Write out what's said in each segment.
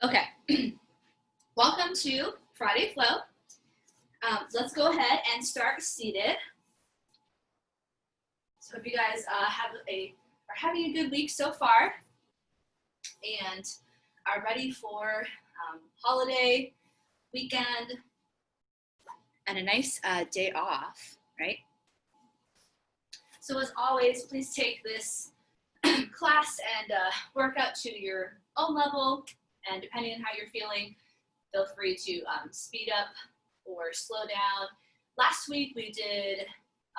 Okay, welcome to Friday Flow. Let's go ahead and start seated. So hope you guys are having a good week so far and are ready for holiday weekend and a nice day off, right? So as always, please take this class and workout to your own level, and depending on how you're feeling, feel free to speed up or slow down. Last week we did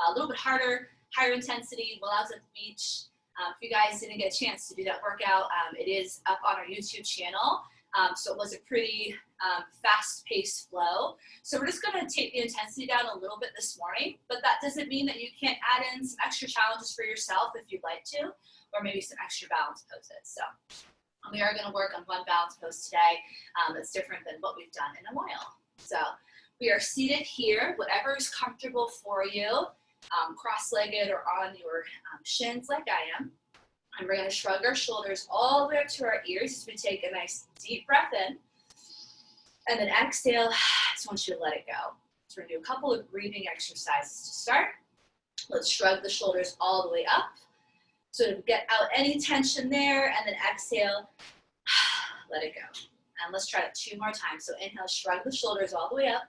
a little bit harder, higher intensity while I was at the beach. If you guys didn't get a chance to do that workout, it is up on our YouTube channel. So it was a pretty fast-paced flow. So we're just going to take the intensity down a little bit this morning, but that doesn't mean that you can't add in some extra challenges for yourself if you'd like to, or maybe some extra balance poses. So we are going to work on one balance pose today that's different than what we've done in a while. So we are seated here, whatever is comfortable for you, cross-legged or on your shins like I am. And we're going to shrug our shoulders all the way up to our ears as we take a nice deep breath in. And then exhale, I just want you to let it go. So we're going to do a couple of breathing exercises to start. Let's shrug the shoulders all the way up. So get out any tension there, and then exhale, let it go. And let's try it 2 more times. So inhale, shrug the shoulders all the way up.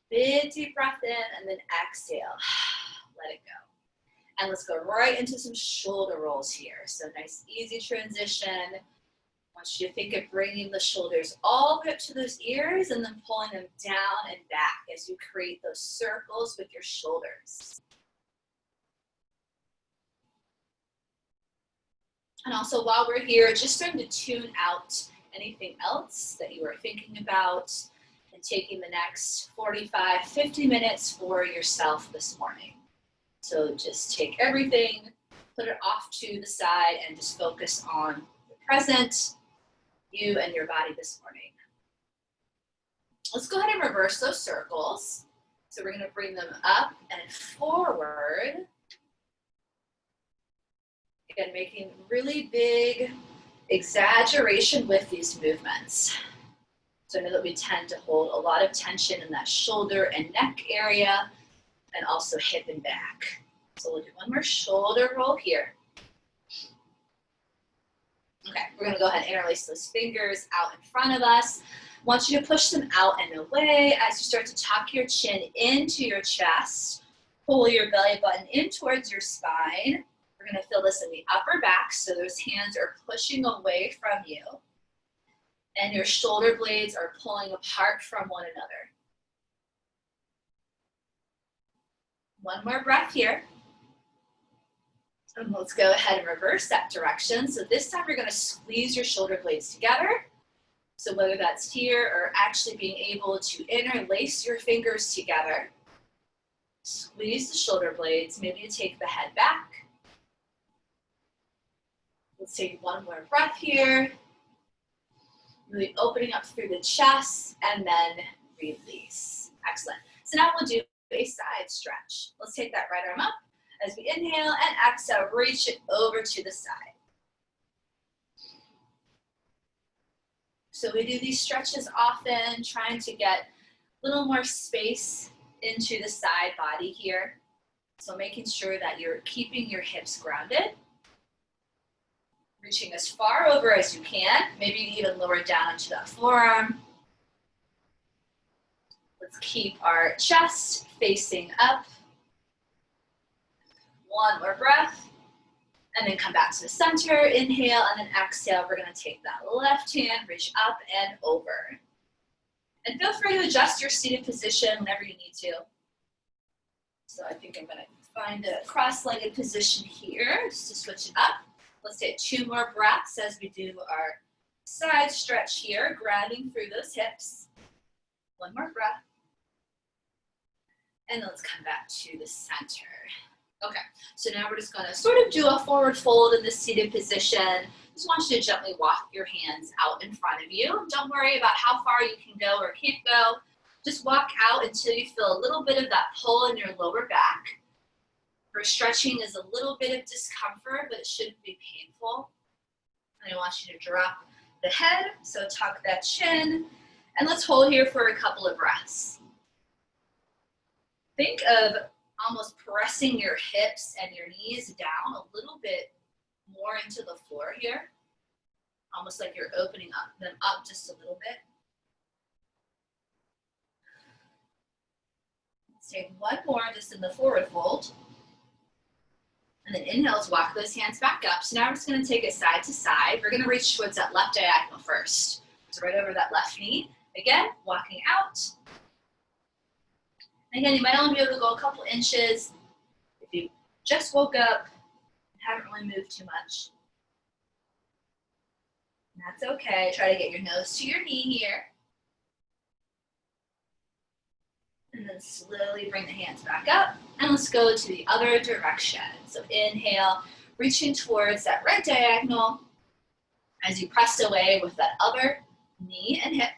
Big deep breath in, and then exhale, let it go. And let's go right into some shoulder rolls here. So nice, easy transition. I want you to think of bringing the shoulders all the way up to those ears and then pulling them down and back as you create those circles with your shoulders. And also while we're here, just starting to tune out anything else that you are thinking about and taking the next 45, 50 minutes for yourself this morning. So just take everything, put it off to the side, and just focus on the present, you and your body this morning. Let's go ahead and reverse those circles. So we're going to bring them up and forward. Again, making really big exaggeration with these movements. So I know that we tend to hold a lot of tension in that shoulder and neck area, and also hip and back. So we'll do one more shoulder roll here. Okay, we're gonna go ahead and interlace those fingers out in front of us. I want you to push them out and away as you start to tuck your chin into your chest. Pull your belly button in towards your spine. We're gonna feel this in the upper back, so those hands are pushing away from you. And your shoulder blades are pulling apart from one another. One more breath here. And let's go ahead and reverse that direction. So this time you're going to squeeze your shoulder blades together. So whether that's here or actually being able to interlace your fingers together. Squeeze the shoulder blades. Maybe you take the head back. Let's take one more breath here. Really opening up through the chest and then release. Excellent. So now we'll do a side stretch. Let's take that right arm up as we inhale and exhale, reach it over to the side. So we do these stretches often, trying to get a little more space into the side body here. So making sure that you're keeping your hips grounded. Reaching as far over as you can, maybe even lower down into that forearm. Let's keep our chest facing up. One more breath, and then come back to the center. Inhale, and then exhale. We're going to take that left hand, reach up and over. And feel free to adjust your seated position whenever you need to. So I think I'm going to find a cross-legged position here, just to switch it up. Let's take 2 more breaths as we do our side stretch here, grounding through those hips. One more breath. And then let's come back to the center. Okay, so now we're just going to sort of do a forward fold in this seated position. Just want you to gently walk your hands out in front of you. Don't worry about how far you can go or can't go. Just walk out until you feel a little bit of that pull in your lower back. For stretching is a little bit of discomfort, but it shouldn't be painful. And I want you to drop the head, so tuck that chin, and let's hold here for a couple of breaths. Think of almost pressing your hips and your knees down a little bit more into the floor here, almost like you're opening them up just a little bit. Let's take one more just in the forward fold. And then inhale to walk those hands back up. So now we're just going to take it side to side. We're going to reach towards that left diagonal first. So right over that left knee. Again, walking out. Again, you might only be able to go a couple inches if you just woke up and haven't really moved too much. And that's okay. Try to get your nose to your knee here. And then slowly bring the hands back up. And let's go to the other direction. So inhale, reaching towards that right diagonal as you press away with that other knee and hip.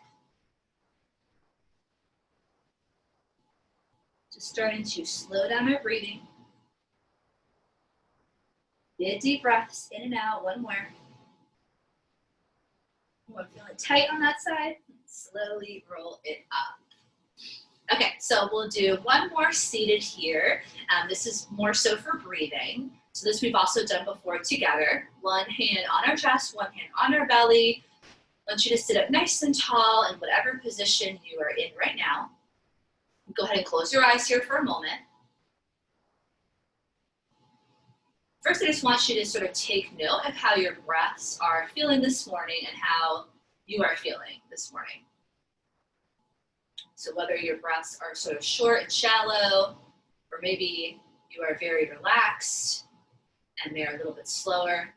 Just starting to slow down our breathing. Get deep breaths in and out. One more. We're feeling tight on that side. Slowly roll it up. Okay, so we'll do one more seated here. This is more so for breathing. So this we've also done before together. One hand on our chest, one hand on our belly. I want you to sit up nice and tall in whatever position you are in right now. Go ahead and close your eyes here for a moment. First, I just want you to sort of take note of how your breaths are feeling this morning and how you are feeling this morning. So whether your breaths are sort of short and shallow, or maybe you are very relaxed and they're a little bit slower.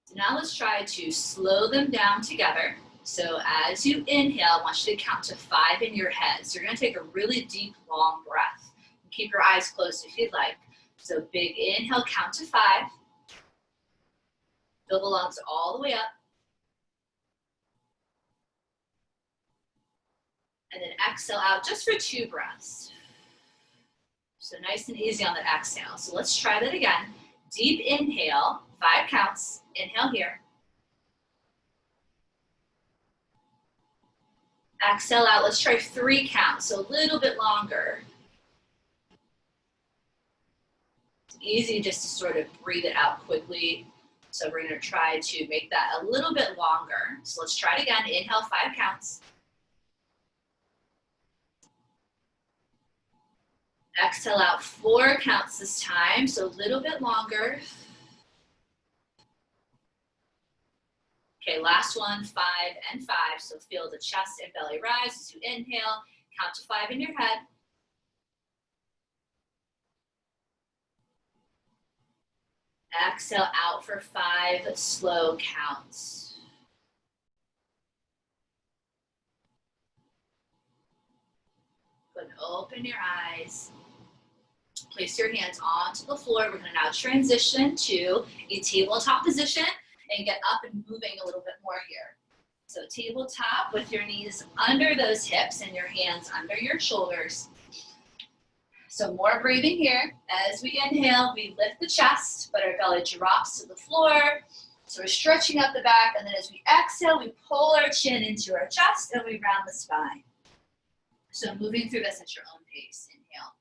So now let's try to slow them down together. So as you inhale, I want you to count to 5 in your head. So you're going to take a really deep, long breath. Keep your eyes closed if you'd like. So big inhale, count to 5. Fill the lungs all the way up. And then exhale out just for 2 breaths. So nice and easy on that exhale. So let's try that again. Deep inhale, 5 counts. Inhale here. Exhale out. Let's try 3 counts, so a little bit longer. It's easy just to sort of breathe it out quickly. So we're going to try to make that a little bit longer. So let's try it again. Inhale, 5 counts. Exhale out 4 counts this time, so a little bit longer. Okay, last one, 5 and 5. So feel the chest and belly rise as you inhale. Count to 5 in your head. Exhale out for 5 slow counts. Go ahead and open your eyes. Place your hands onto the floor. We're going to now transition to a tabletop position and get up and moving a little bit more here. So tabletop with your knees under those hips and your hands under your shoulders. So more breathing here. As we inhale, we lift the chest, but our belly drops to the floor. So we're stretching up the back, and then as we exhale, we pull our chin into our chest and we round the spine. So moving through this at your own pace. Inhale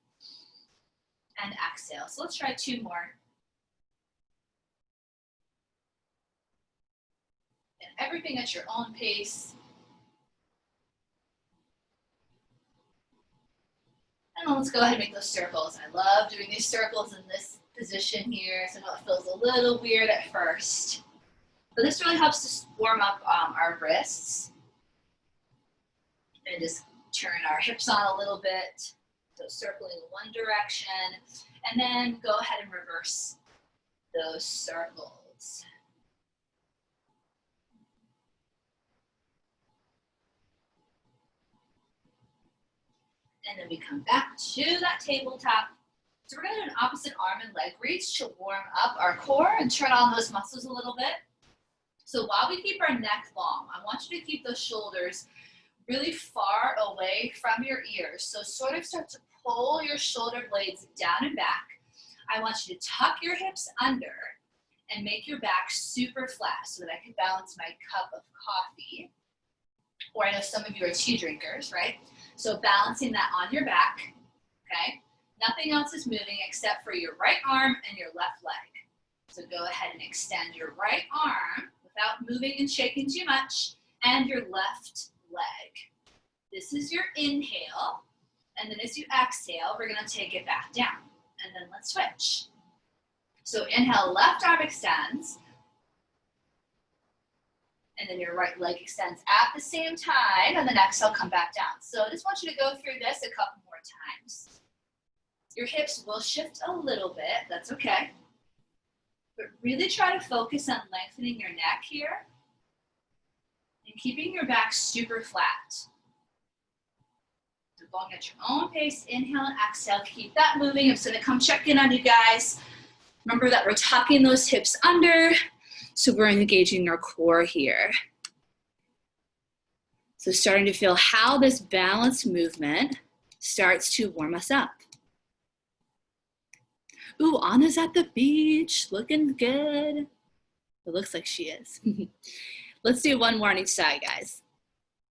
and exhale. So let's try 2 more. And everything at your own pace. And let's go ahead and make those circles. I love doing these circles in this position here. So I know it feels a little weird at first. But this really helps to warm up our wrists. And just turn our hips on a little bit. So circling in one direction. And then go ahead and reverse those circles. And then we come back to that tabletop. So we're going to do an opposite arm and leg reach to warm up our core and turn on those muscles a little bit. So while we keep our neck long, I want you to keep those shoulders really far away from your ears. So sort of start to pull your shoulder blades down and back. I want you to tuck your hips under and make your back super flat so that I can balance my cup of coffee. Or I know some of you are tea drinkers, right? So balancing that on your back, okay? Nothing else is moving except for your right arm and your left leg. So go ahead and extend your right arm without moving and shaking too much, and your left leg. This is your inhale, and then as you exhale, we're gonna take it back down, and then let's switch. So inhale, left arm extends, and then your right leg extends at the same time, and then exhale, come back down. So I just want you to go through this a couple more times. Your hips will shift a little bit, that's okay. But really try to focus on lengthening your neck here and keeping your back super flat. So going at your own pace, inhale and exhale, keep that moving. I'm just gonna come check in on you guys. Remember that we're tucking those hips under, so we're engaging our core here. So starting to feel how this balanced movement starts to warm us up. Ooh, Anna's at the beach, looking good. It looks like she is. Let's do one more on each side, guys.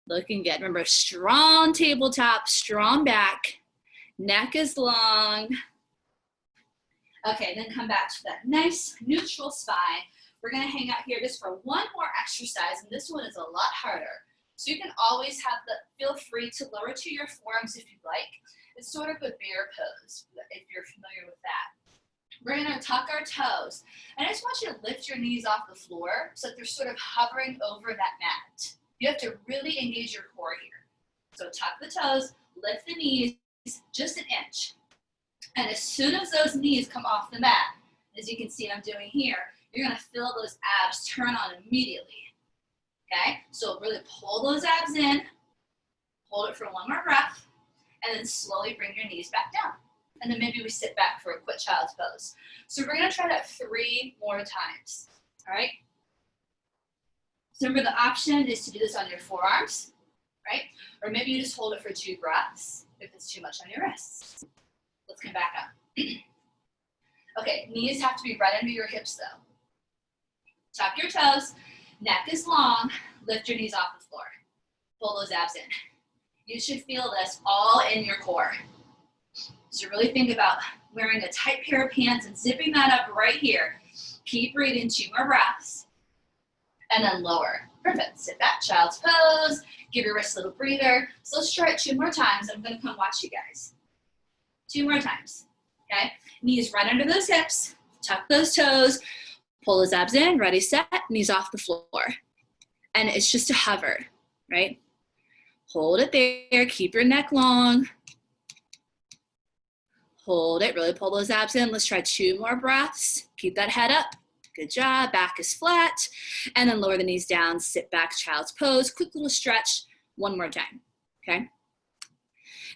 Looking good. Remember, strong tabletop, strong back, neck is long. Okay, then come back to that nice neutral spine. We're gonna hang out here just for one more exercise, and this one is a lot harder. So you can always feel free to lower to your forearms if you'd like. It's sort of a bear pose, if you're familiar with that. We're gonna tuck our toes. And I just want you to lift your knees off the floor so that they're sort of hovering over that mat. You have to really engage your core here. So tuck the toes, lift the knees just an inch. And as soon as those knees come off the mat, as you can see I'm doing here, you're gonna feel those abs turn on immediately. Okay, so really pull those abs in, hold it for one more breath, and then slowly bring your knees back down. And then maybe we sit back for a quick child's pose. So we're gonna try that 3 more times, all right? So remember, the option is to do this on your forearms, right? Or maybe you just hold it for 2 breaths if it's too much on your wrists. Let's come back up. Okay, knees have to be right under your hips though. Tuck your toes, neck is long, lift your knees off the floor. Pull those abs in. You should feel this all in your core. So really think about wearing a tight pair of pants and zipping that up right here. Keep breathing, 2 more breaths. And then lower. Perfect. Sit back, child's pose. Give your wrist a little breather. So let's try it 2 more times. I'm gonna come watch you guys. 2 more times, okay? Knees right under those hips. Tuck those toes. Pull those abs in, ready, set, knees off the floor. And it's just a hover, right? Hold it there, keep your neck long. Hold it, really pull those abs in. Let's try 2 more breaths. Keep that head up. Good job, back is flat. And then lower the knees down, sit back, child's pose. Quick little stretch, 1 more time, okay?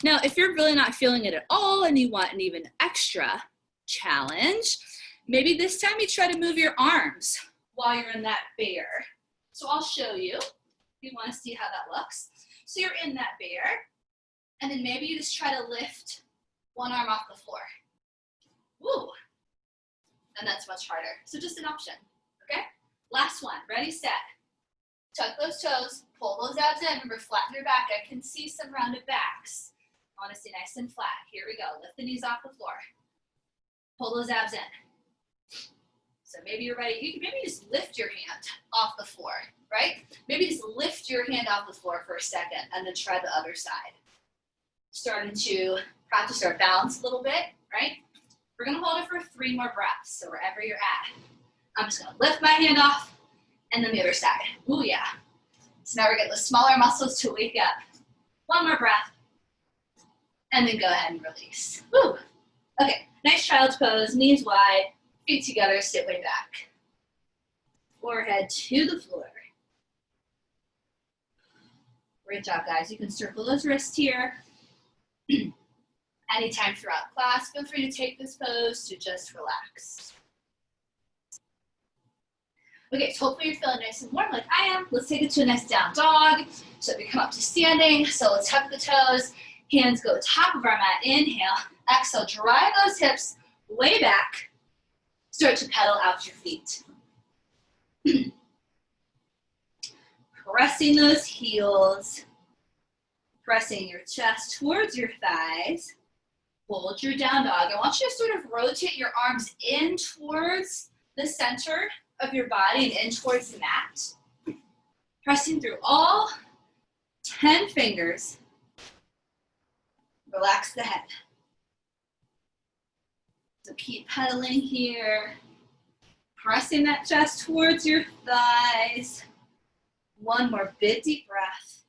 Now, if you're really not feeling it at all and you want an even extra challenge, maybe this time you try to move your arms while you're in that bear. So I'll show you if you want to see how that looks. So you're in that bear, and then maybe you just try to lift 1 arm off the floor. Woo! And that's much harder. So just an option, okay? Last one, ready, set. Tuck those toes, pull those abs in. Remember, flatten your back. I can see some rounded backs. I want to stay nice and flat. Here we go. Lift the knees off the floor. Pull those abs in. So maybe you're ready. You can maybe just lift your hand off the floor, right? Maybe just lift your hand off the floor for a second and then try the other side. Starting to practice our balance a little bit, right? We're gonna hold it for 3 more breaths. So wherever you're at, I'm just gonna lift my hand off and then the other side. Ooh, yeah. So now we're getting the smaller muscles to wake up. 1 more breath. And then go ahead and release. Woo. Okay, nice child's pose, knees wide, feet together, sit way back. Forehead to the floor. Great job, guys. You can circle those wrists here. Anytime throughout class, feel free to take this pose to just relax. Okay, so hopefully you're feeling nice and warm like I am. Let's take it to a nice down dog. So we come up to standing. So let's tuck the toes. Hands go top of our mat. Inhale. Exhale. Drive those hips way back. start to pedal out your feet. Pressing those heels, pressing your chest towards your thighs. Hold your down dog. I want you to sort of rotate your arms in towards the center of your body and in towards the mat. Pressing through all 10 fingers. Relax the head. So keep pedaling here. Pressing that chest towards your thighs. One more big deep breath.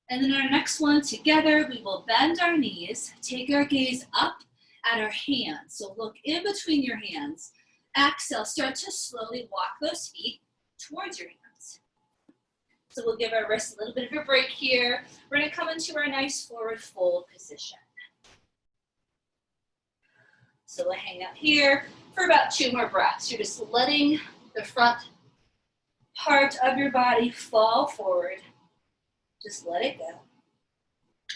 And then our next one together, we will bend our knees, take our gaze up at our hands. So look in between your hands. Exhale, start to slowly walk those feet towards your hands. So we'll give our wrists a little bit of a break here. We're gonna come into our nice forward fold position. So we'll hang out here for about 2 more breaths. You're just letting the front part of your body fall forward. Just let it go.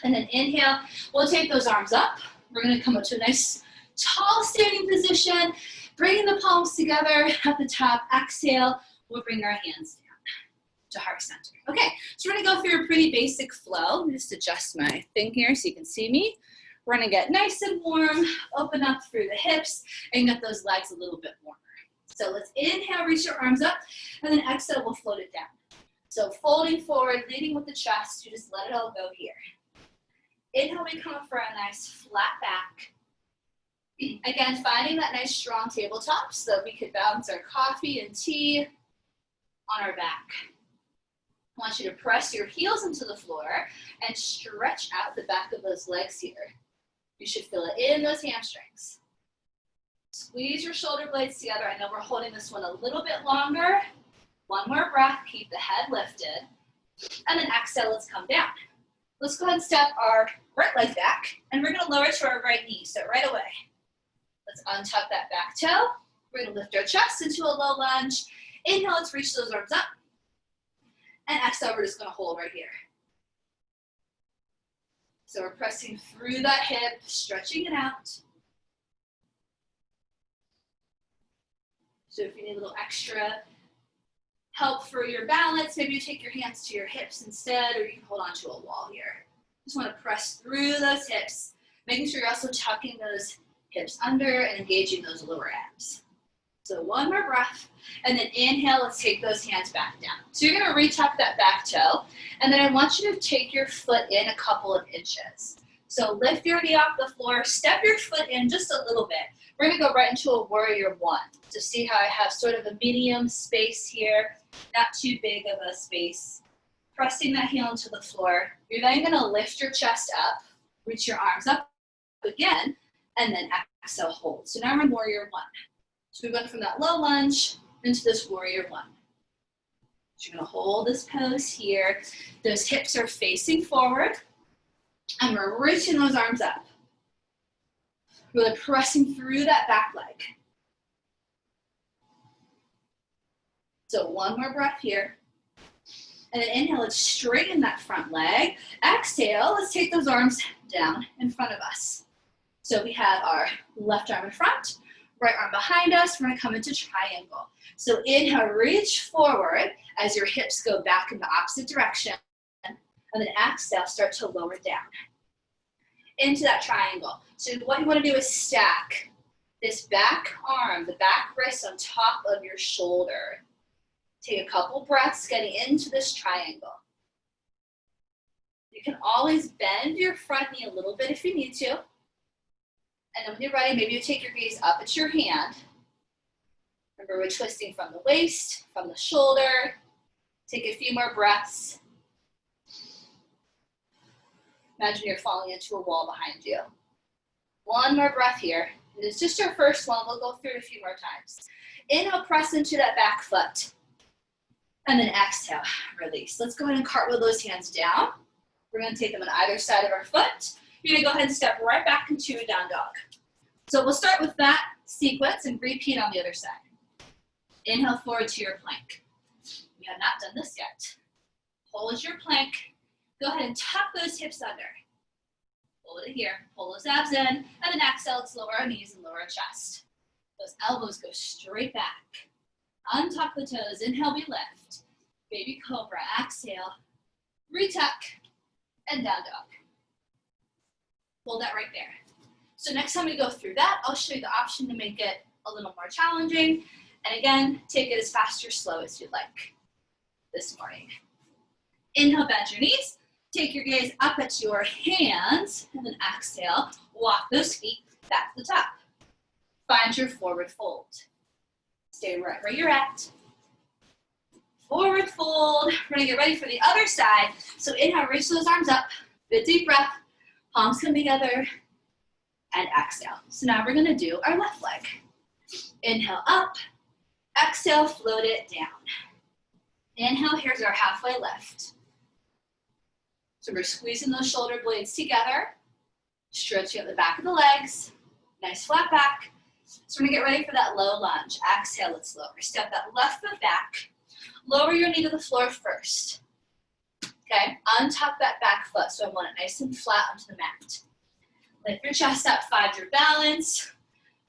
And then inhale, we'll take those arms up. We're gonna come up to a nice tall standing position, bringing the palms together at the top. Exhale, we'll bring our hands down to heart center. Okay, so we're gonna go through a pretty basic flow. Let me just adjust my thing here so you can see me. We're gonna get nice and warm, open up through the hips, and get those legs a little bit warmer. So let's inhale, reach your arms up, and then exhale, we'll float it down. So folding forward, leading with the chest, you just let it all go here. Inhale, we come up for a nice flat back. Again, finding that nice strong tabletop so that we could balance our coffee and tea on our back. I want you to press your heels into the floor and stretch out the back of those legs here. You should feel it in those hamstrings. Squeeze your shoulder blades together. I know we're holding this one a little bit longer. One more breath, keep the head lifted. And then exhale, let's come down. Let's go ahead and step our right leg back, and we're gonna lower to our right knee, so right away. Let's untuck that back toe. We're gonna lift our chest into a low lunge. Inhale, let's reach those arms up. And exhale, we're just gonna hold right here. So we're pressing through that hip, stretching it out. So if you need a little extra help for your balance, maybe you take your hands to your hips instead, or you can hold onto a wall here. Just want to press through those hips, making sure you're also tucking those hips under and engaging those lower abs. So one more breath, and then inhale, let's take those hands back down. So you're gonna retuck that back toe, and then I want you to take your foot in a couple of inches. So lift your knee off the floor, step your foot in just a little bit. We're gonna go right into a warrior one. To see how I have sort of a medium space here, not too big of a space. Pressing that heel into the floor. You're then gonna lift your chest up, reach your arms up again, and then exhale, hold. So now we're in warrior one. So we went from that low lunge into this warrior one. So you're gonna hold this pose here. Those hips are facing forward, and we're reaching those arms up. Really pressing through that back leg. So one more breath here. And then inhale, let's straighten that front leg. Exhale, let's take those arms down in front of us. So we have our left arm in front, right arm behind us. We're gonna come into triangle. So inhale, reach forward as your hips go back in the opposite direction. And then exhale, start to lower down into that triangle. So what you wanna do is stack this back arm, the back wrist on top of your shoulder. Take a couple breaths getting into this triangle. You can always bend your front knee a little bit if you need to. And then when you're ready, maybe you take your gaze up at your hand. Remember, we're twisting from the waist, from the shoulder. Take a few more breaths. Imagine you're falling into a wall behind you. One more breath here. It's just our first one. We'll go through it a few more times. Inhale, press into that back foot. And then exhale, release. Let's go ahead and cartwheel those hands down. We're gonna take them on either side of our foot. You're gonna go ahead and step right back into a down dog. So we'll start with that sequence and repeat on the other side. Inhale forward to your plank. We have not done this yet. Hold your plank. Go ahead and tuck those hips under. Hold it here, pull those abs in, and then exhale, let's lower our knees and lower our chest. Those elbows go straight back. Untuck the toes, inhale, we lift. Baby cobra, exhale, retuck, and down dog. Hold that right there. So next time we go through that, I'll show you the option to make it a little more challenging. And again, take it as fast or slow as you'd like this morning. Inhale, bend your knees. Take your gaze up at your hands, and then exhale, walk those feet back to the top. Find your forward fold. Stay right where you're at. Forward fold. We're gonna get ready for the other side. So inhale, reach those arms up. Good deep breath. Palms come together, and exhale. So now we're gonna do our left leg. Inhale up, exhale, float it down. Inhale, here's our halfway lift. So we're squeezing those shoulder blades together, stretching out the back of the legs, nice flat back. So we're gonna get ready for that low lunge. Exhale, let's lower. Step that left foot back. Lower your knee to the floor first. Okay, untuck that back foot so I want it nice and flat onto the mat. Lift your chest up, find your balance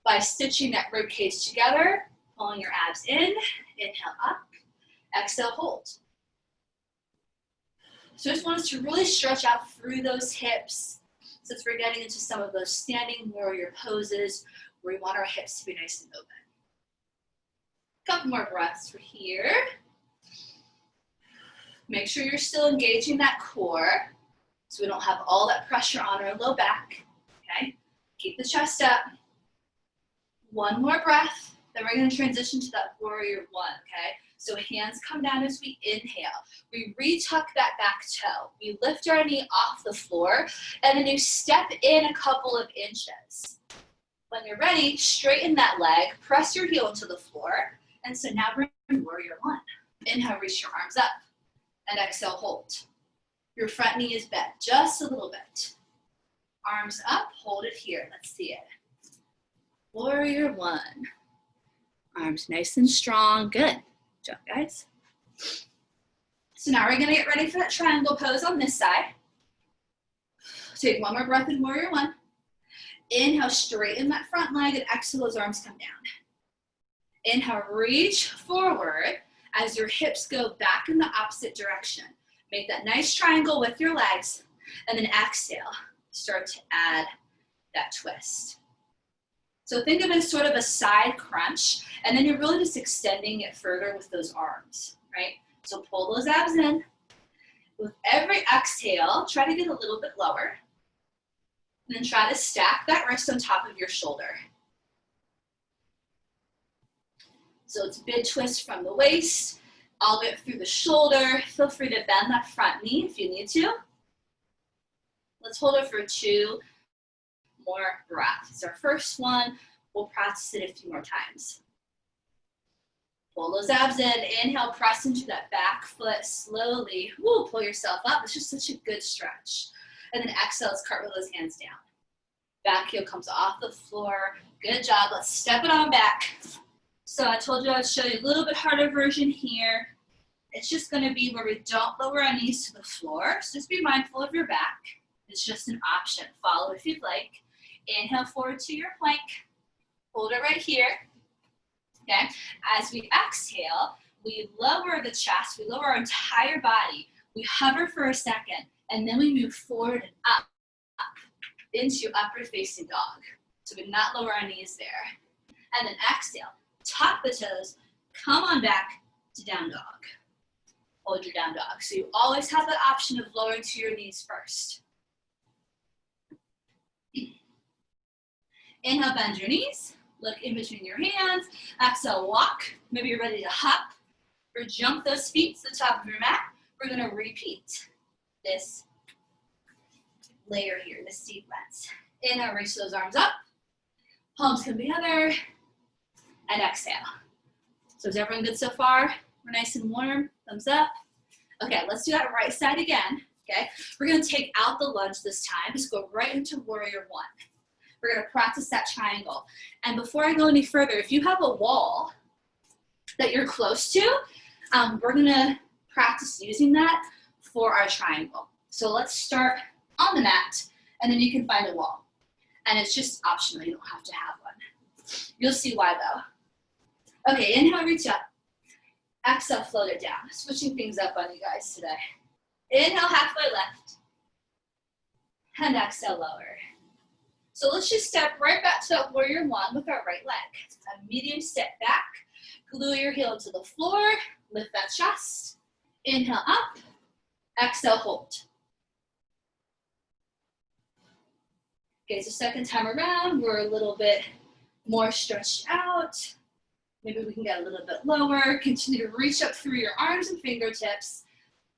by stitching that rib cage together, pulling your abs in, inhale up, exhale, hold. So I just want us to really stretch out through those hips since we're getting into some of those standing warrior poses where we want our hips to be nice and open. Couple more breaths for here. Make sure you're still engaging that core so we don't have all that pressure on our low back, okay? Keep the chest up. One more breath, then we're gonna transition to that warrior one, okay? So hands come down as we inhale. We retuck that back toe. We lift our knee off the floor, and then you step in a couple of inches. When you're ready, straighten that leg, press your heel into the floor, and so now we're in warrior one. Inhale, reach your arms up, and exhale, hold. Your front knee is bent just a little bit. Arms up, hold it here. Let's see it. Warrior one. Arms nice and strong. Good. Good job, guys. So now we're gonna get ready for that triangle pose on this side. Take one more breath in warrior one. Inhale, straighten that front leg, and exhale, those arms come down. Inhale, reach forward as your hips go back in the opposite direction. Make that nice triangle with your legs, and then exhale, start to add that twist. So think of it as sort of a side crunch, and then you're really just extending it further with those arms, right? So pull those abs in. With every exhale, try to get a little bit lower, and then try to stack that wrist on top of your shoulder. So it's big twist from the waist, all the way up through the shoulder. Feel free to bend that front knee if you need to. Let's hold it for 2 more breaths. It's our first one. We'll practice it a few more times. Pull those abs in. Inhale, press into that back foot slowly. Woo, pull yourself up. It's just such a good stretch. And then exhale, let's cartwheel those hands down. Back heel comes off the floor. Good job. Let's step it on back. So I told you I'd show you a little bit harder version here. It's just going to be where we don't lower our knees to the floor. So just be mindful of your back. It's just an option. Follow if you'd like. Inhale forward to your plank. Hold it right here. Okay. As we exhale, we lower the chest. We lower our entire body. We hover for a second, and then we move forward and up into upward facing dog. So we do not lower our knees there. And then exhale. Tuck the toes, come on back to down dog. Hold your down dog. So you always have that option of lowering to your knees first. Inhale, bend your knees. Look in between your hands. Exhale, walk. Maybe you're ready to hop or jump those feet to the top of your mat. We're going to repeat this layer here, this sequence. Inhale, reach those arms up. Palms come together. And exhale. So is everyone good so far? We're nice and warm. Thumbs up. Okay, let's do that right side again. Okay, we're going to take out the lunge this time. Just go right into warrior one. We're going to practice that triangle. And before I go any further, if you have a wall that you're close to, we're going to practice using that for our triangle. So let's start on the mat, and then you can find a wall. And it's just optional. You don't have to have one. You'll see why though. Okay, inhale, reach up. Exhale, float it down. Switching things up on you guys today. Inhale, halfway left. And exhale, lower. So let's just step right back to that warrior one with our right leg. A medium step back. Glue your heel to the floor. Lift that chest. Inhale up. Exhale, hold. Okay, so second time around, we're a little bit more stretched out. Maybe we can get a little bit lower. Continue to reach up through your arms and fingertips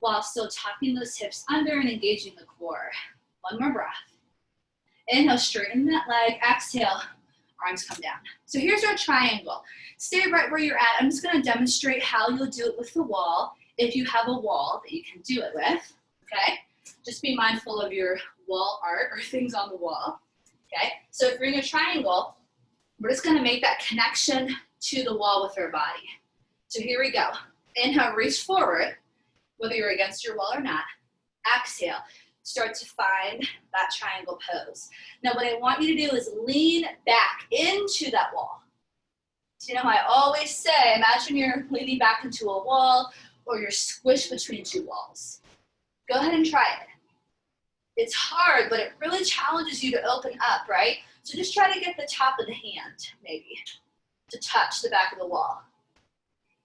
while still tucking those hips under and engaging the core. One more breath. Inhale, straighten that leg. Exhale, arms come down. So here's our triangle. Stay right where you're at. I'm just gonna demonstrate how you'll do it with the wall if you have a wall that you can do it with, okay? Just be mindful of your wall art or things on the wall, okay? So if you're in a triangle, we're just gonna make that connection to the wall with our body. So here we go. Inhale, reach forward, whether you're against your wall or not. Exhale, start to find that triangle pose. Now what I want you to do is lean back into that wall. So you know how I always say, imagine you're leaning back into a wall or you're squished between two walls. Go ahead and try it. It's hard, but it really challenges you to open up, right? So just try to get the top of the hand, maybe, to touch the back of the wall.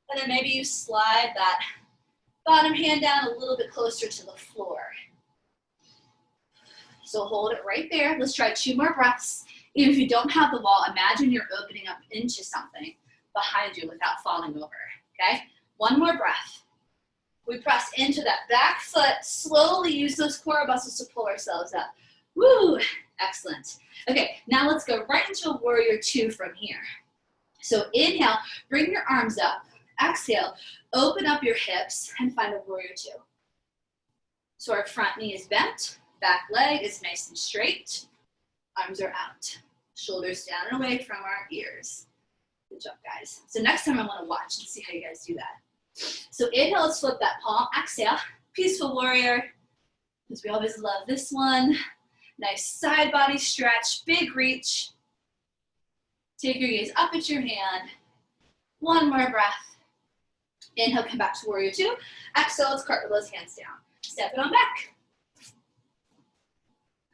And then maybe you slide that bottom hand down a little bit closer to the floor. So hold it right there. Let's try 2 more breaths. Even if you don't have the wall, imagine you're opening up into something behind you without falling over, okay? 1 more breath. We press into that back foot, slowly use those core muscles to pull ourselves up. Woo, excellent. Okay, now let's go right into a warrior 2 from here. So inhale, bring your arms up. Exhale, open up your hips and find a warrior 2. So our front knee is bent, back leg is nice and straight, arms are out, shoulders down and away from our ears. Good job, guys. So next time I want to watch and see how you guys do that. So inhale, let's flip that palm. Exhale, peaceful warrior, because we always love this one. Nice side body stretch, big reach. Take your gaze up at your hand. 1 more breath. Inhale, come back to warrior 2. Exhale, let's cartwheel those hands down. Step it on back.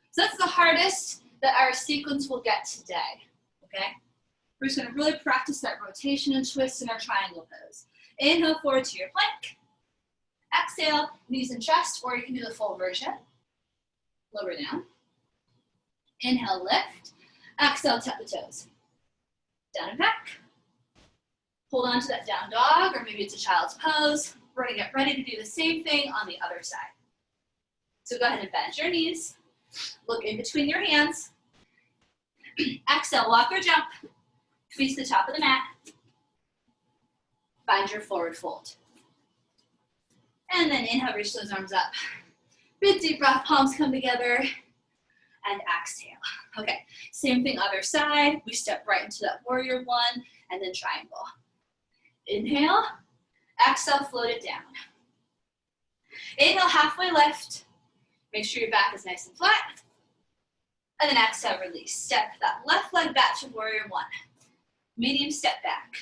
So that's the hardest that our sequence will get today, okay? We're just gonna really practice that rotation and twist in our triangle pose. Inhale, forward to your plank. Exhale, knees and chest, or you can do the full version. Lower down. Inhale, lift. Exhale, tap the toes. Down and back. Hold on to that down dog, or maybe it's a child's pose. We're gonna get ready to do the same thing on the other side. So go ahead and bend your knees. Look in between your hands. Exhale, walk or jump. Face the top of the mat. Find your forward fold. And then inhale, reach those arms up. Big deep breath, palms come together. And exhale. Okay, same thing other side. We step right into that warrior 1 and then triangle. Inhale, exhale, float it down. Inhale, halfway lift. Make sure your back is nice and flat. And then exhale, release. Step that left leg back to warrior 1. Medium step back.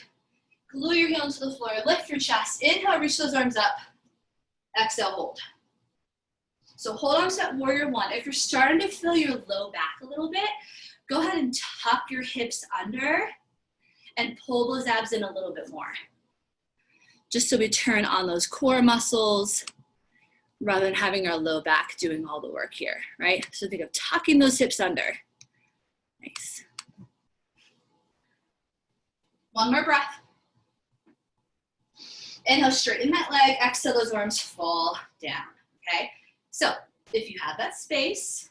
Glue your heel into the floor, lift your chest. Inhale, reach those arms up. Exhale, hold. So hold on to that warrior 1. If you're starting to feel your low back a little bit, go ahead and tuck your hips under and pull those abs in a little bit more. Just so we turn on those core muscles rather than having our low back doing all the work here, right? So think of tucking those hips under. Nice. 1 more breath. Inhale, straighten that leg. Exhale, those arms fall down, okay? So if you have that space,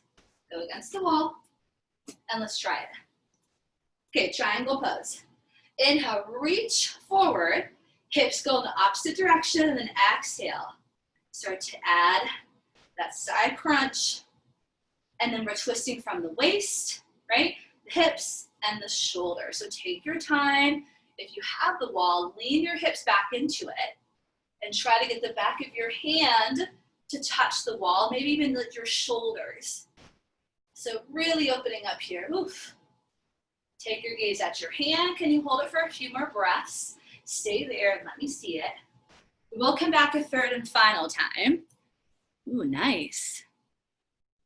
go against the wall, and let's try it. Okay, triangle pose. Inhale, reach forward. Hips go in the opposite direction, and then exhale. Start to add that side crunch. And then we're twisting from the waist, right? The hips and the shoulder. So take your time. If you have the wall, lean your hips back into it and try to get the back of your hand to touch the wall, maybe even your shoulders. So really opening up here. Oof. Take your gaze at your hand. Can you hold it for a few more breaths? Stay there and let me see it. We'll come back a third and final time. Ooh, nice.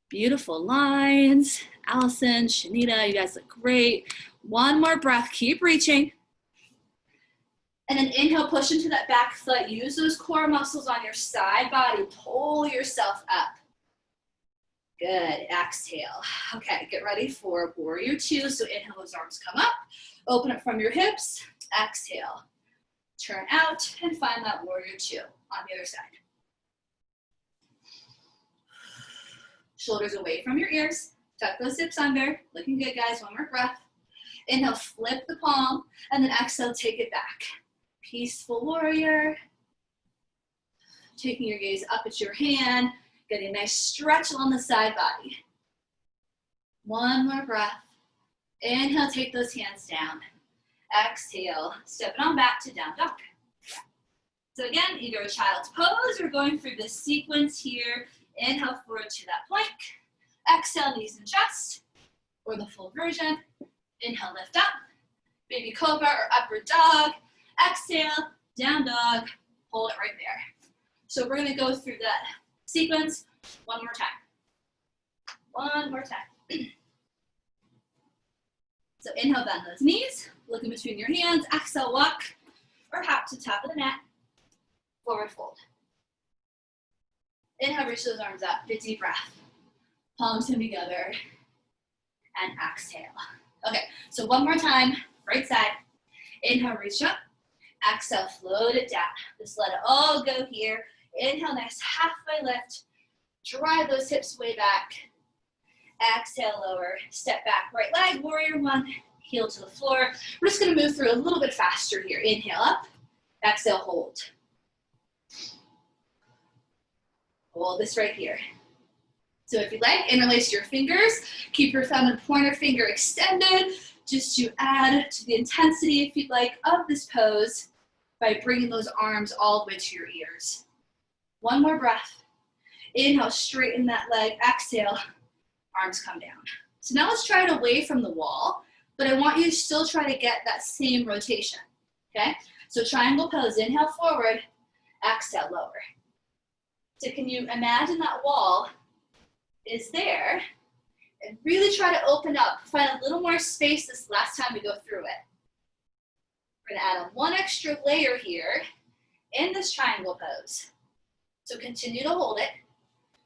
Beautiful lines. Allison, Shanita, you guys look great. One more breath, keep reaching. And then inhale, push into that back foot. Use those core muscles on your side body. Pull yourself up. Good, exhale. Okay, get ready for warrior two. So inhale, those arms come up. Open up from your hips. Exhale. Turn out and find that warrior two on the other side. Shoulders away from your ears. Tuck those hips under. Looking good, guys. One more breath. Inhale, flip the palm, and then exhale, take it back. Peaceful warrior. Taking your gaze up at your hand. Getting a nice stretch along the side body. One more breath. Inhale, take those hands down. Exhale, step it on back to down dog. So again, either a child's pose or going through this sequence here. Inhale forward to that plank. Exhale, knees and chest, or the full version. Inhale, lift up. Baby cobra or upward dog. Exhale, down dog. Hold it right there. So we're gonna go through that sequence one more time. One more time. So inhale, bend those knees. Look in between your hands. Exhale, walk or hop to top of the mat. Forward fold. Inhale, reach those arms up. Big deep breath. Palms come together. And exhale. Okay, so one more time. Right side. Inhale, reach up. Exhale, float it down. Just let it all go here. Inhale, nice halfway lift. Drive those hips way back. Exhale, lower. Step back, right leg, warrior one. Heel to the floor. We're just gonna move through a little bit faster here. Inhale up. Exhale, hold. Hold this right here. So if you like, interlace your fingers. Keep your thumb and pointer finger extended, just to add to the intensity, if you'd like, of this pose by bringing those arms all the way to your ears. One more breath. Inhale, straighten that leg. Exhale, arms come down. So now let's try it away from the wall, but I want you to still try to get that same rotation, okay? So triangle pose, inhale forward, exhale lower. So can you imagine that wall is there, and really try to open up, find a little more space this last time we go through it. We're gonna add on one extra layer here in this triangle pose. So continue to hold it.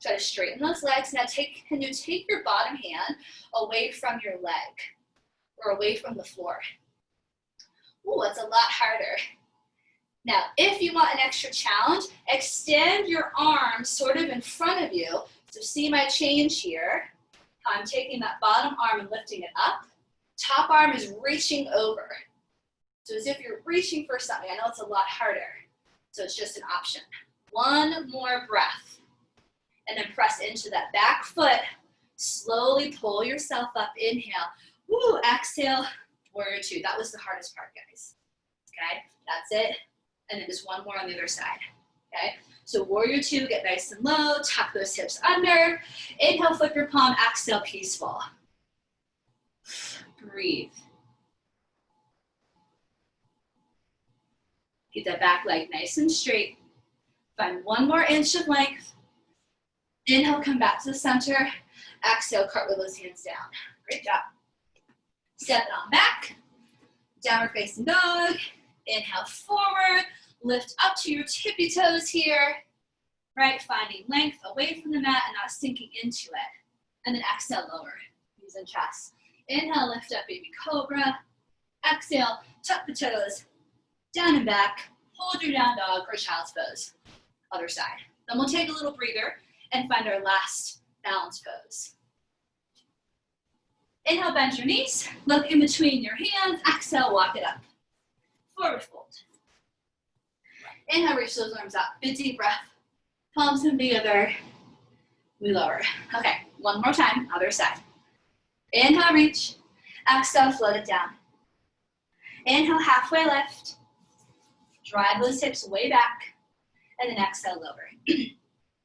Try to straighten those legs. Now can you take your bottom hand away from your leg or away from the floor? Ooh, that's a lot harder. Now, if you want an extra challenge, extend your arms sort of in front of you. So see my change here. I'm taking that bottom arm and lifting it up. Top arm is reaching over. So as if you're reaching for something. I know it's a lot harder. So it's just an option. One more breath. And then press into that back foot. Slowly pull yourself up. Inhale. Woo, exhale. Warrior two. That was the hardest part, guys. Okay, that's it. And then just one more on the other side. Okay, so warrior two, get nice and low. Tuck those hips under. Inhale, flip your palm. Exhale, peaceful. Breathe. Keep that back leg nice and straight. Find one more inch of length. Inhale, come back to the center. Exhale, cartwheel those hands down. Great job. Step it on back. Downward facing dog. Inhale forward. Lift up to your tippy toes here. Right, finding length away from the mat and not sinking into it. And then exhale, lower. Knees and chest. Inhale, lift up, baby cobra. Exhale, tuck the toes. Down and back. Hold your down dog or child's pose. Other side. Then we'll take a little breather and find our last balance pose. Inhale, bend your knees. Look in between your hands. Exhale, walk it up. Forward fold. Inhale, reach those arms up. Big deep breath. Palms come together. We lower. Okay, one more time, other side. Inhale, reach. Exhale, float it down. Inhale, halfway lift. Drive those hips way back. And then exhale, lower.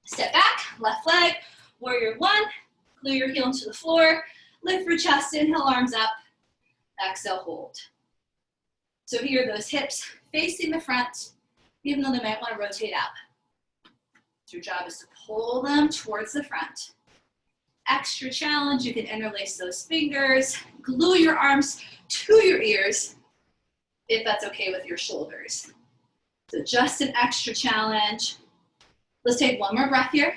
Step back, left leg. Warrior one. Glue your heel into the floor. Lift your chest, inhale, arms up. Exhale, hold. So here, those hips facing the front, even though they might want to rotate out. So your job is to pull them towards the front. Extra challenge, you can interlace those fingers, glue your arms to your ears, if that's okay with your shoulders. So just an extra challenge. Let's take one more breath here.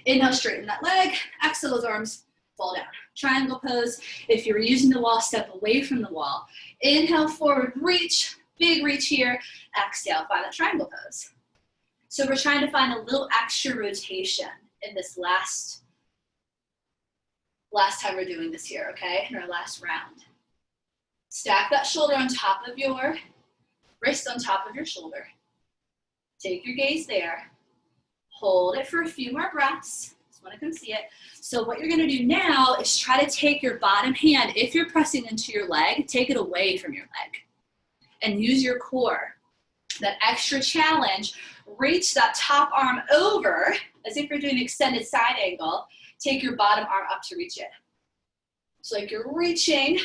Inhale, straighten that leg. Exhale, those arms fall down. Triangle pose. If you're using the wall, step away from the wall. Inhale, forward reach. Big reach here. Exhale, find that triangle pose. So we're trying to find a little extra rotation in this last time we're doing this here, okay? In our last round. Stack that shoulder on top of your wrist, on top of your shoulder. Take your gaze there. Hold it for a few more breaths. Just want to come see it. So what you're going to do now is try to take your bottom hand, if you're pressing into your leg, take it away from your leg and use your core. That extra challenge, reach that top arm over as if you're doing an extended side angle. Take your bottom arm up to reach it. So like you're reaching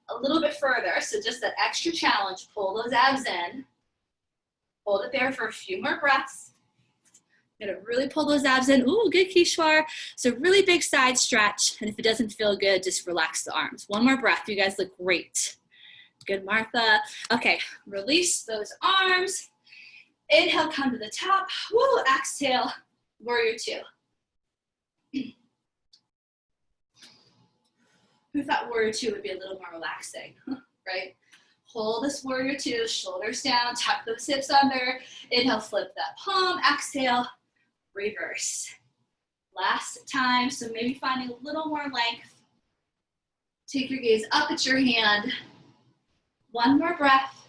a little bit further. So just that extra challenge, pull those abs in. Hold it there for a few more breaths. You're gonna really pull those abs in. Ooh, good, Kishwar. So really big side stretch. And if it doesn't feel good, just relax the arms. One more breath. You guys look great. Good, Martha. Okay, release those arms. Inhale, come to the top. Woo, exhale, warrior two. Who thought warrior two would be a little more relaxing, right? Hold this warrior two, shoulders down, tuck those hips under. Inhale, flip that palm. Exhale, reverse. Last time, so maybe finding a little more length. Take your gaze up at your hand. One more breath.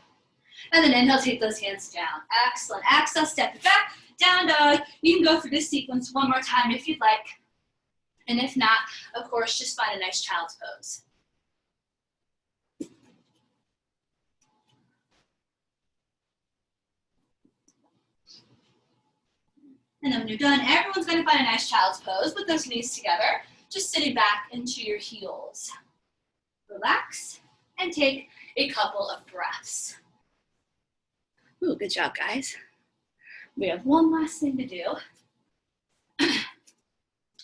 And then inhale, take those hands down. Excellent. Exhale, step it back, down dog. You can go through this sequence one more time if you'd like. And if not, of course, just find a nice child's pose. And then when you're done, everyone's going to find a nice child's pose with those knees together, just sitting back into your heels. Relax and take a couple of breaths. Ooh, good job, guys. We have one last thing to do.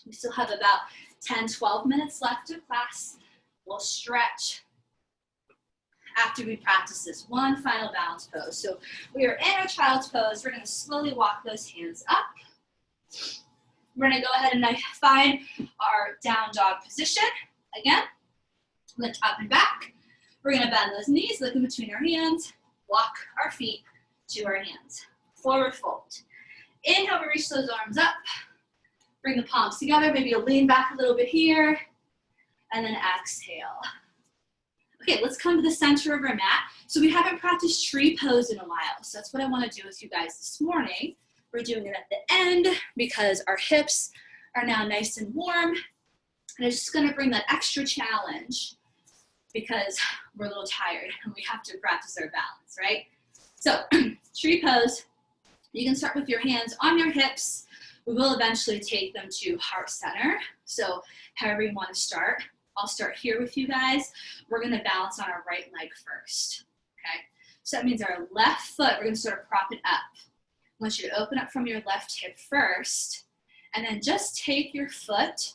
We still have about 10, 12 minutes left of class. We'll stretch after we practice this one final balance pose. So we are in our child's pose. We're going to slowly walk those hands up. We're going to go ahead and find our down dog position. Again, lift up and back. We're going to bend those knees, look in between our hands, walk our feet to our hands. Forward fold. Inhale, we reach those arms up. Bring the palms together. Maybe you'll lean back a little bit here. And then exhale. Okay, let's come to the center of our mat. So we haven't practiced tree pose in a while. So that's what I want to do with you guys this morning. We're doing it at the end because our hips are now nice and warm. And it's just going to bring that extra challenge because we're a little tired and we have to practice our balance, right? So tree pose, you can start with your hands on your hips. We will eventually take them to heart center. So however you want to start, I'll start here with you guys. We're going to balance on our right leg first, okay? So that means our left foot, we're going to sort of prop it up. I want you to open up from your left hip first, and then just take your foot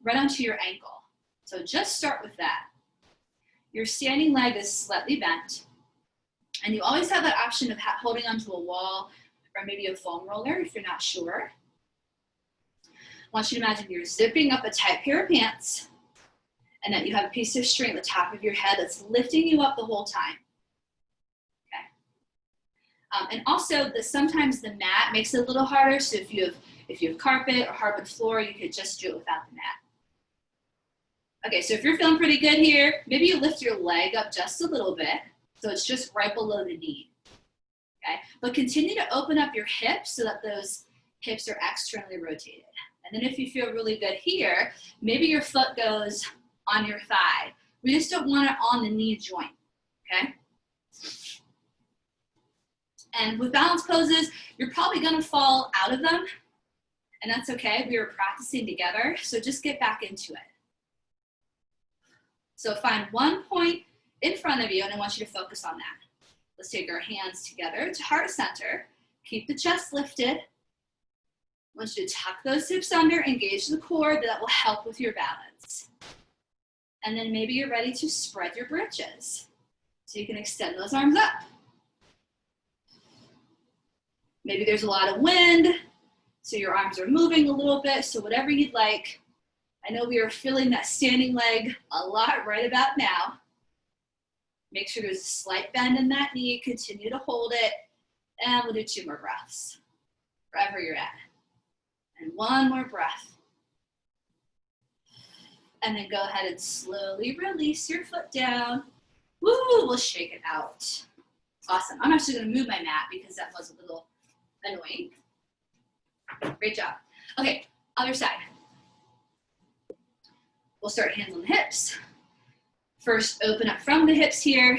right onto your ankle. So just start with that. Your standing leg is slightly bent, and you always have that option of holding onto a wall or maybe a foam roller if you're not sure. I want you to imagine you're zipping up a tight pair of pants and that you have a piece of string at the top of your head that's lifting you up the whole time. Okay. And also, sometimes the mat makes it a little harder, so if you have carpet or hardwood floor, you could just do it without the mat. Okay, so if you're feeling pretty good here, maybe you lift your leg up just a little bit, so it's just right below the knee. Okay, but continue to open up your hips so that those hips are externally rotated. And then if you feel really good here, maybe your foot goes on your thigh. We just don't want it on the knee joint, okay? And with balance poses, you're probably gonna fall out of them, and that's okay. We were practicing together, so just get back into it. So find one point in front of you, and I want you to focus on that. Let's take our hands together to heart center. Keep the chest lifted. I want you to tuck those hips under, engage the core. That will help with your balance. And then maybe you're ready to spread your bridges. So you can extend those arms up. Maybe there's a lot of wind, so your arms are moving a little bit. So whatever you'd like. I know we are feeling that standing leg a lot right about now. Make sure there's a slight bend in that knee. Continue to hold it. And we'll do 2 more breaths, wherever you're at. And 1 more breath. And then go ahead and slowly release your foot down. Woo, we'll shake it out. Awesome. I'm actually gonna move my mat because that was a little annoying. Great job. Okay, other side. We'll start hands on the hips. First, open up from the hips here.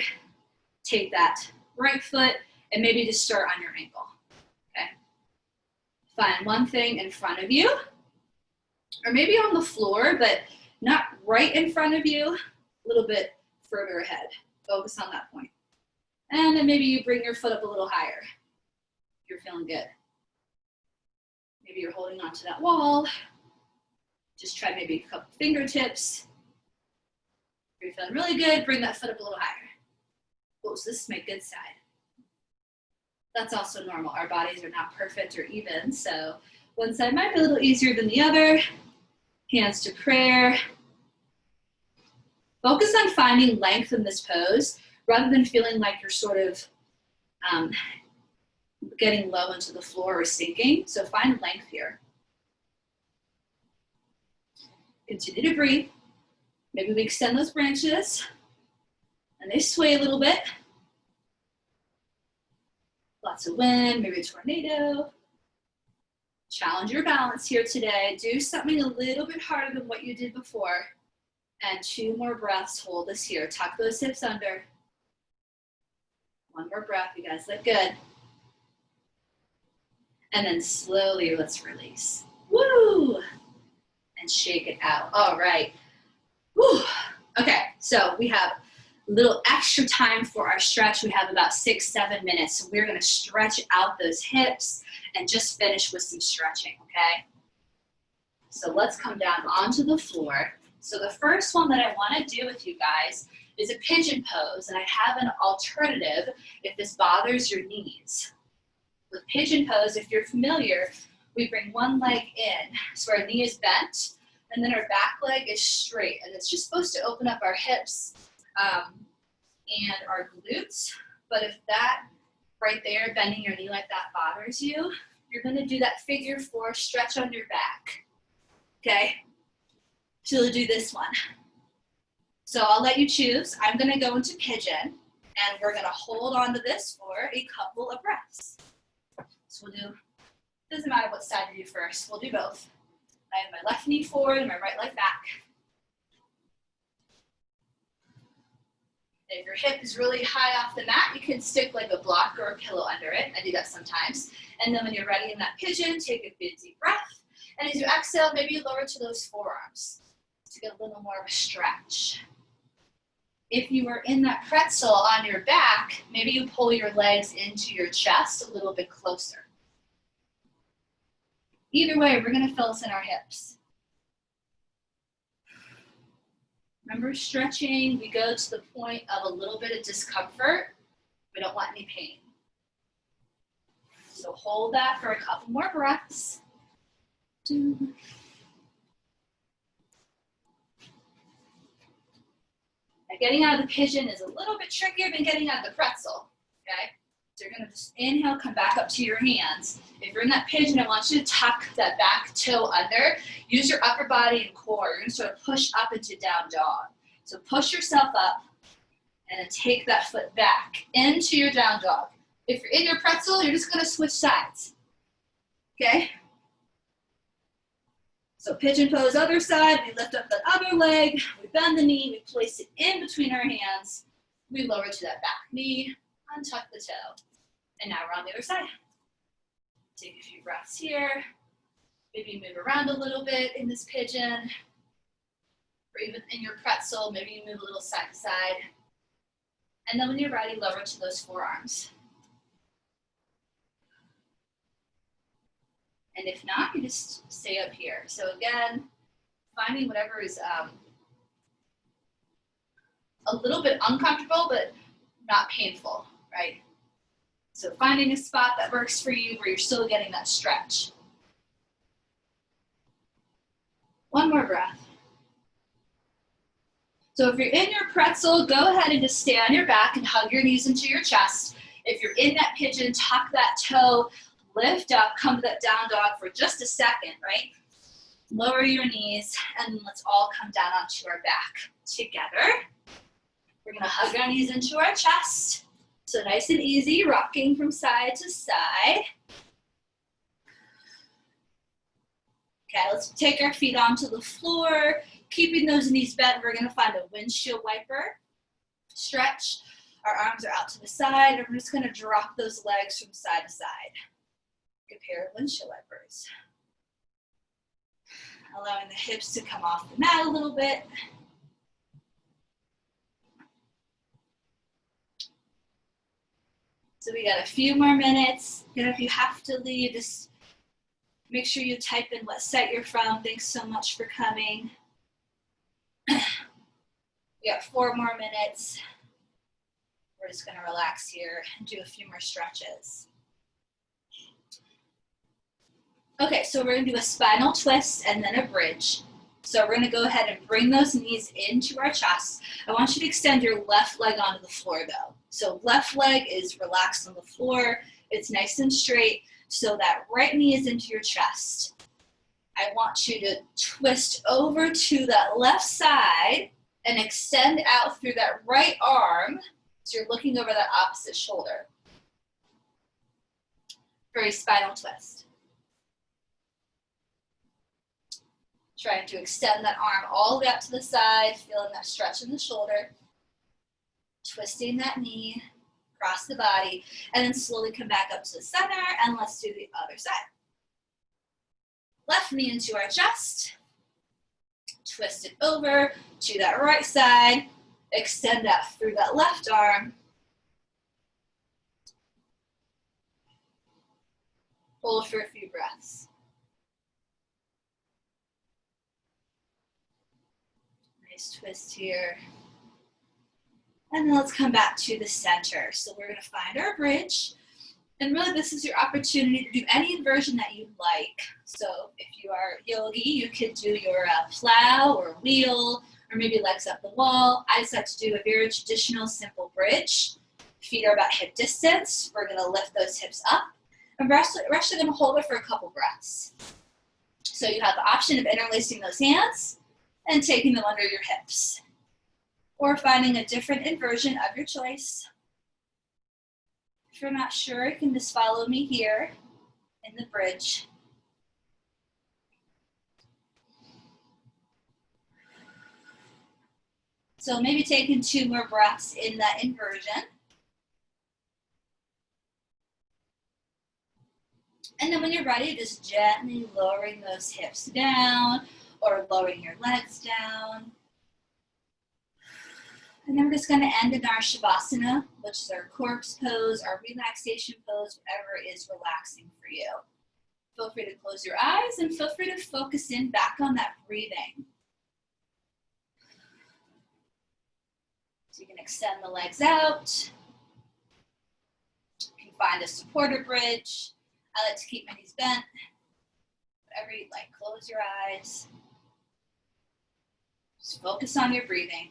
Take that right foot and maybe just start on your ankle, okay? Find one thing in front of you, or maybe on the floor, but not right in front of you, a little bit further ahead. Focus on that point. And then maybe you bring your foot up a little higher. You're feeling good. Maybe you're holding onto that wall. Just try maybe a couple fingertips. If you're feeling really good, bring that foot up a little higher. Oh, so this is my good side. That's also normal. Our bodies are not perfect or even, so one side might be a little easier than the other. Hands to prayer. Focus on finding length in this pose rather than feeling like you're sort of getting low into the floor or sinking. So find length here. Continue to breathe. Maybe we extend those branches and they sway a little bit. Lots of wind, maybe a tornado. Challenge your balance here today. Do something a little bit harder than what you did before. And 2 more breaths. Hold this here. Tuck those hips under. 1 more breath. You guys look good. And then slowly let's release. Woo! And shake it out. All right. Woo! Okay, so we have a little extra time for our stretch. We have about 6-7 minutes. So we're gonna stretch out those hips and just finish with some stretching, okay? So let's come down onto the floor. So the first one that I wanna do with you guys is a pigeon pose, and I have an alternative if this bothers your knees. With pigeon pose, if you're familiar, we bring one leg in, so our knee is bent, and then our back leg is straight, and it's just supposed to open up our hips and our glutes. But if that right there, bending your knee like that bothers you, you're gonna do that figure 4 stretch on your back, okay? So we'll do this one. So I'll let you choose. I'm gonna go into pigeon, and we're gonna hold on to this for a couple of breaths. So we'll do, doesn't matter what side you do first, we'll do both. I have my left knee forward and my right leg back. If your hip is really high off the mat, you can stick like a block or a pillow under it. I do that sometimes. And then when you're ready in that pigeon, take a big deep breath. And as you exhale, maybe you lower to those forearms to get a little more of a stretch. If you were in that pretzel on your back, maybe you pull your legs into your chest a little bit closer. Either way, we're gonna fill us in our hips. Remember, stretching, we go to the point of a little bit of discomfort. We don't want any pain. So hold that for a couple more breaths. Now, getting out of the pigeon is a little bit trickier than getting out of the pretzel, okay? So you're gonna just inhale, come back up to your hands. If you're in that pigeon, I want you to tuck that back toe under. Use your upper body and core. You're gonna sort of push up into down dog. So push yourself up and then take that foot back into your down dog. If you're in your pretzel, you're just gonna switch sides, okay? So pigeon pose, other side, we lift up that other leg, we bend the knee, we place it in between our hands, we lower to that back knee, untuck the toe. And now we're on the other side. Take a few breaths here. Maybe move around a little bit in this pigeon. or even in your pretzel, maybe you move a little side to side. And then when you're ready, lower to those forearms. And if not, you just stay up here. So again, finding whatever is a little bit uncomfortable, but not painful, right? So finding a spot that works for you where you're still getting that stretch. One more breath. So if you're in your pretzel, go ahead and just stay on your back and hug your knees into your chest. If you're in that pigeon, tuck that toe, lift up, come to that down dog for just a second, right? Lower your knees, and let's all come down onto our back together. We're gonna hug our knees into our chest. So nice and easy, rocking from side to side. Okay, let's take our feet onto the floor, keeping those knees bent. We're gonna find a windshield wiper stretch. Our arms are out to the side, and we're just gonna drop those legs from side to side. Good pair of windshield wipers. Allowing the hips to come off the mat a little bit. So we got a few more minutes. If you have to leave, just make sure you type in what set you're from. Thanks so much for coming. We got 4 more minutes. We're just gonna relax here and do a few more stretches. Okay, so we're gonna do a spinal twist and then a bridge. So we're gonna go ahead and bring those knees into our chest. I want you to extend your left leg onto the floor though. So left leg is relaxed on the floor. It's nice and straight. So that right knee is into your chest. I want you to twist over to that left side and extend out through that right arm. So you're looking over that opposite shoulder. For a spinal twist. Trying to extend that arm all the way out to the side, feeling that stretch in the shoulder. Twisting that knee across the body, and then slowly come back up to the center, and let's do the other side. Left knee into our chest. Twist it over to that right side. Extend out through that left arm. Hold for a few breaths. Nice twist here. And then let's come back to the center. So we're gonna find our bridge. And really this is your opportunity to do any inversion that you like. So if you are yogi, you could do your plow or wheel, or maybe legs up the wall. I just like to do a very traditional simple bridge. Feet are about hip distance. We're gonna lift those hips up. And we're actually gonna hold it for a couple breaths. So you have the option of interlacing those hands and taking them under your hips, or finding a different inversion of your choice. If you're not sure, you can just follow me here in the bridge. So maybe taking 2 more breaths in that inversion. And then when you're ready, just gently lowering those hips down or lowering your legs down. And then we're just going to end in our Shavasana, which is our corpse pose, our relaxation pose, whatever is relaxing for you. Feel free to close your eyes and feel free to focus in back on that breathing. So you can extend the legs out. You can find a supporter bridge. I like to keep my knees bent. Whatever you like, close your eyes. Just focus on your breathing.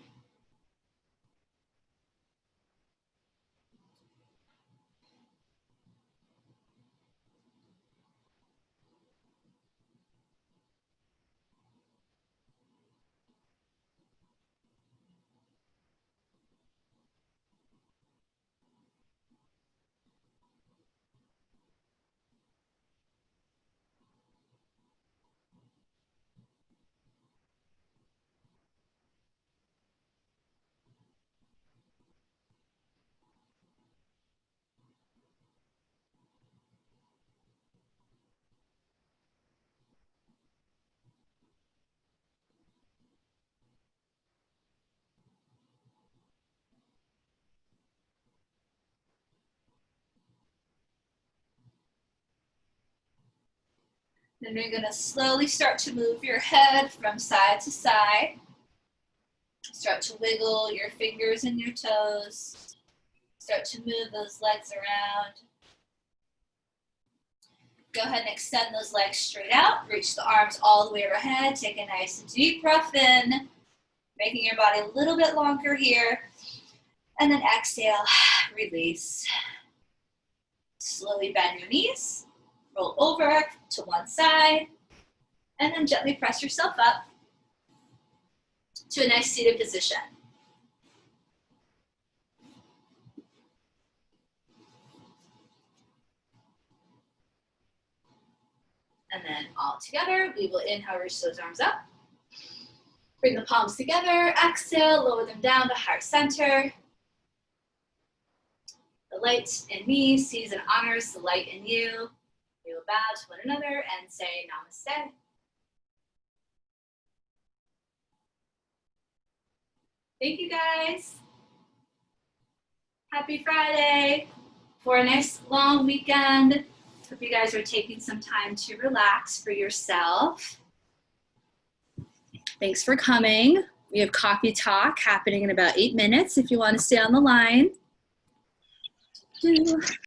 Then you're gonna slowly start to move your head from side to side. Start to wiggle your fingers and your toes. Start to move those legs around. Go ahead and extend those legs straight out. Reach the arms all the way overhead. Take a nice deep breath in, making your body a little bit longer here. And then exhale, release. Slowly bend your knees. Roll over to one side. And then gently press yourself up to a nice seated position. And then all together, we will inhale, reach those arms up. Bring the palms together, exhale, lower them down to heart center. The light in me sees and honors the light in you. We will bow to one another and say namaste. Thank you guys. Happy Friday for a nice long weekend. Hope you guys are taking some time to relax for yourself. Thanks for coming. We have coffee talk happening in about 8 minutes if you want to stay on the line.